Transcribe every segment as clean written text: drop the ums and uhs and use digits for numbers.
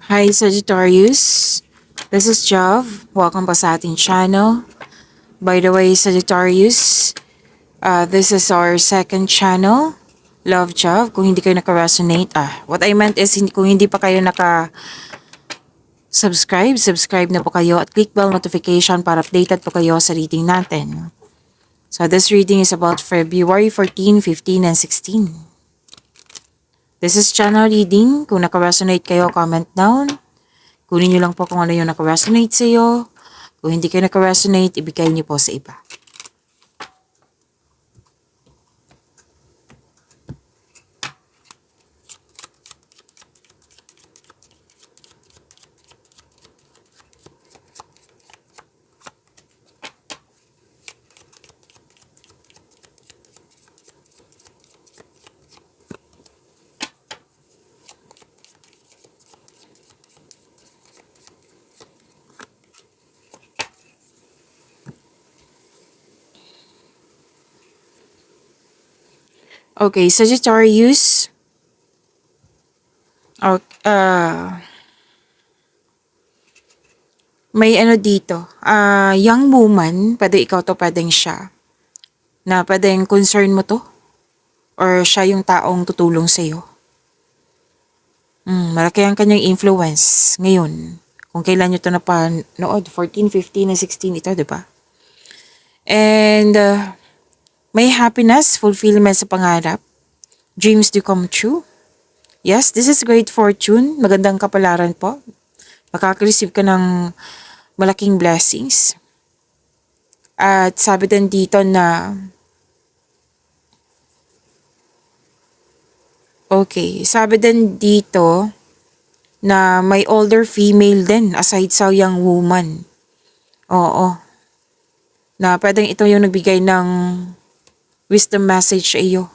Hi Sagittarius, this is Jav. Welcome pa sa ating channel. By the way, Sagittarius, this is our second channel, Love Jav. Kung hindi kayo naka-resonate, what I meant is kung hindi pa kayo subscribe na po kayo at click bell notification para updated po kayo sa reading natin. So this reading is about February 14, 15, and 16. This is channel reading. Kung naka-resonate kayo, comment down. Kunin nyo lang po kung ano yung naka-resonate sa iyo. Kung hindi kayo naka-resonate, ibigay niyo po sa iba. Okay, Sagittarius. May ano dito. Young woman, pwede ikaw to, pwedeng siya. Na pwedeng concern mo to. Or siya yung taong tutulong sa iyo. Malaki ang kanyang influence ngayon. Kung kailan nyo to napanood, 14, 15, and 16 ito, di ba? And may happiness, fulfillment sa pangarap. Dreams do come true. Yes, this is great fortune. Magandang kapalaran po. Makaka-receive ka ng malaking blessings. At sabi din dito na sabi din dito na may older female din aside sa young woman. Oo. Na pwedeng ito yung nagbigay ng wisdom message sa iyo.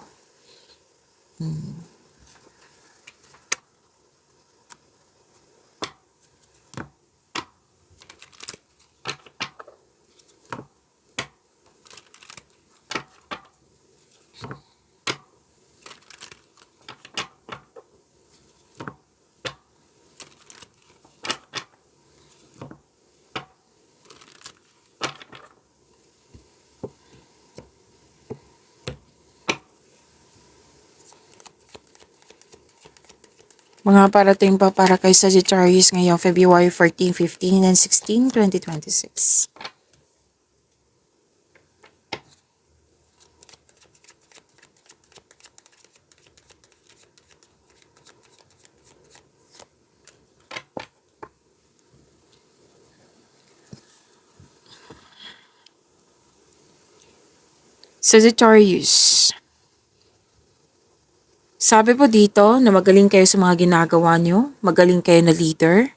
Mga parating pa para kay Sagittarius ngayong February 14, 15, and 16, 2026. Sagittarius. Sabi po dito na magaling kayo sa mga ginagawa nyo, magaling kayo na leader.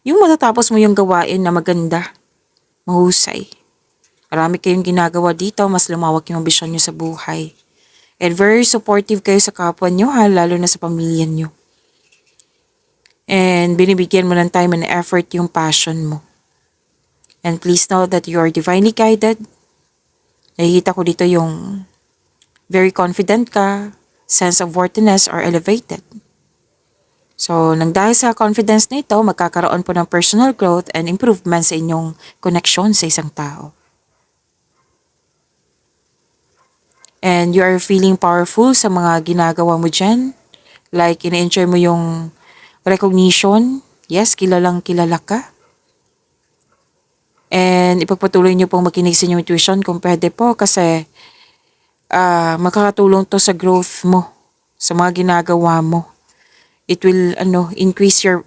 Yung matatapos mo yung gawain na maganda, mahusay. Marami kayong ginagawa dito, mas lumawak yung ambisyon nyo sa buhay. And very supportive kayo sa kapwa nyo, lalo na sa pamilya nyo. And binibigyan mo ng time and effort yung passion mo. And please know that you are divinely guided. Nakikita ko dito yung very confident ka, sense of worthiness are elevated. So, nang dahil sa confidence na ito, magkakaroon po ng personal growth and improvement sa inyong connection sa isang tao. And you are feeling powerful sa mga ginagawa mo dyan. Like, ina-enjoy mo yung recognition. Yes, kilalang kilala ka. And ipagpatuloy nyo pong makinig sa inyong intuition kung pwede po kasi makakatulong to sa growth mo, sa mga ginagawa mo. It will increase your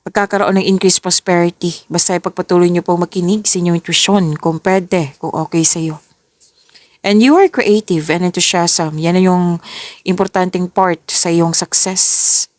pagkakaroon ng increased prosperity. Basta ipagpatuloy nyo pong makinig sa inyong intuition kung pwede, kung okay sa iyo. And you are creative and enthusiasm. Yan na yung importanteng part sa iyong success.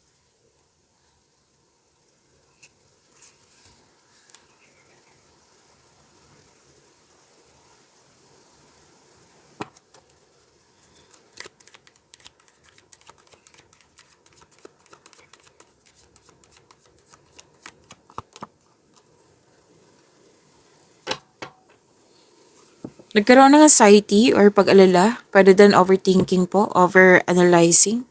Nagkaroon ng anxiety or pag-alala, pwede din overthinking po, over-analyzing.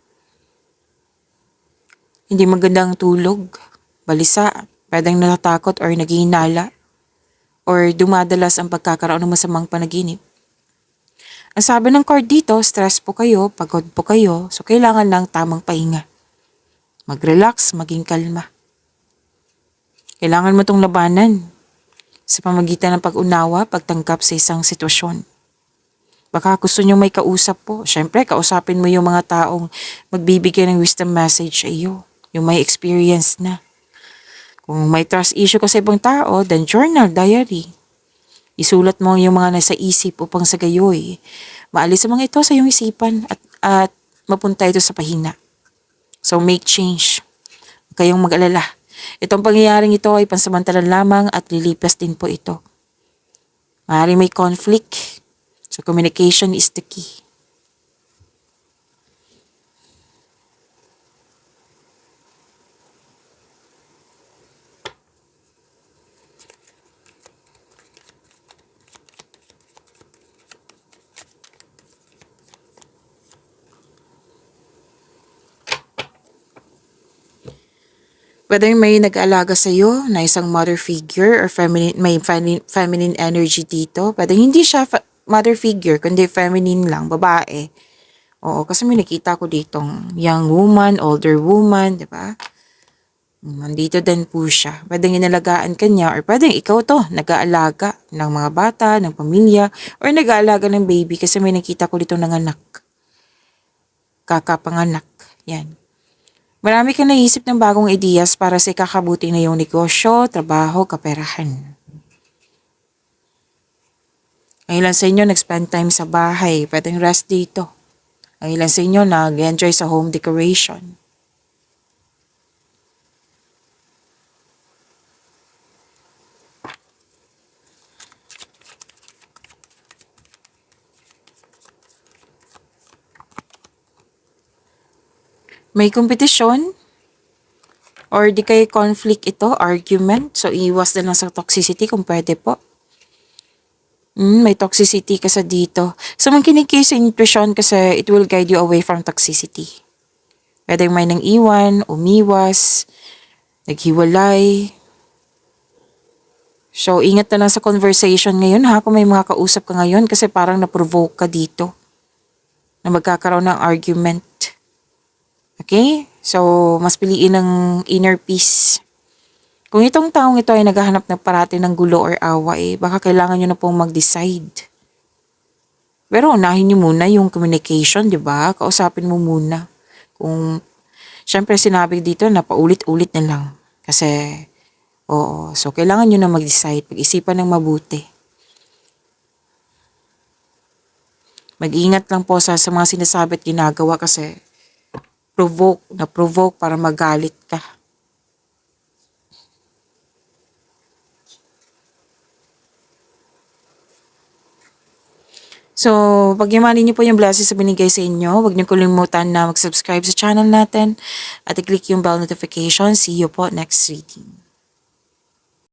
hindi magandang tulog, balisa, pwedeng natatakot or naghihinala, or dumadalas ang pagkakaroon ng masamang panaginip. Ang sabi ng card dito, stress po kayo, pagod po kayo, so kailangan lang tamang pahinga. Mag-relax, maging kalma. Kailangan mo itong labanan sa pamagitan ng pag-unawa, pagtanggap sa isang sitwasyon. Baka gusto nyo may kausap po. Siyempre, kausapin mo yung mga taong magbibigay ng wisdom message sa iyo. Yung may experience na. Kung may trust issue ka sa ibang tao, then journal, diary. Isulat mo yung mga nasa isip upang sa gayoy maalis ang mga ito sa iyong isipan at mapunta ito sa pahina. So make change. Huwag kayong mag-alala. Itong pangyayaring ito ay pansamantalan lamang at lilipas din po ito. Maaaring may conflict. So communication is the key. Whether may nag-aalaga sa iyo na isang mother figure or feminine energy dito, pwede hindi siya mother figure, kundi feminine lang, babae. Oo, kasi may nakita ko ditong young woman, older woman, di ba? Nandito din po siya. Pwedeng inalagaan ka niya or pwedeng ikaw to, nag-aalaga ng mga bata, ng pamilya, or nag-aalaga ng baby kasi may nakita ko dito ng anak. Kakapanganak. Yan. Marami kang naisip ng bagong ideas para sa ikakabuti na iyong negosyo, trabaho, kaperahan. Ang ilan sa inyo nag-spend time sa bahay, pwedeng rest dito. Ang ilan sa inyo nag-enjoy sa home decoration. May kompetisyon or di kayo conflict ito, argument. So, iwas na lang sa toxicity kung pwede po. May toxicity kasi dito. So, makinig kayo sa intuition kasi it will guide you away from toxicity. Pwede may nang iwan, umiwas, naghiwalay. So, ingat na lang sa conversation ngayon ha kung may mga kausap ka ngayon kasi parang na-provoke ka dito na magkakaroon ng argument. Okay? So, mas piliin ng inner peace. Kung itong taong ito ay naghahanap na parati ng gulo or away, baka kailangan nyo na pong mag-decide. Pero unahin nyo muna yung communication, di ba? Kausapin mo muna. Kung, syempre sinabi dito na paulit-ulit na lang. Kasi, oo. So, kailangan nyo na mag-decide. Pag-isipan ng mabuti. Mag-ingat lang po sa mga sinasabi at ginagawa kasi na-provoke para magalit ka. So, pagyamanin niyo po yung blessings sa binigay sa inyo. Huwag niyo kalimutan na mag-subscribe sa channel natin at i-click yung bell notification. See you po next reading.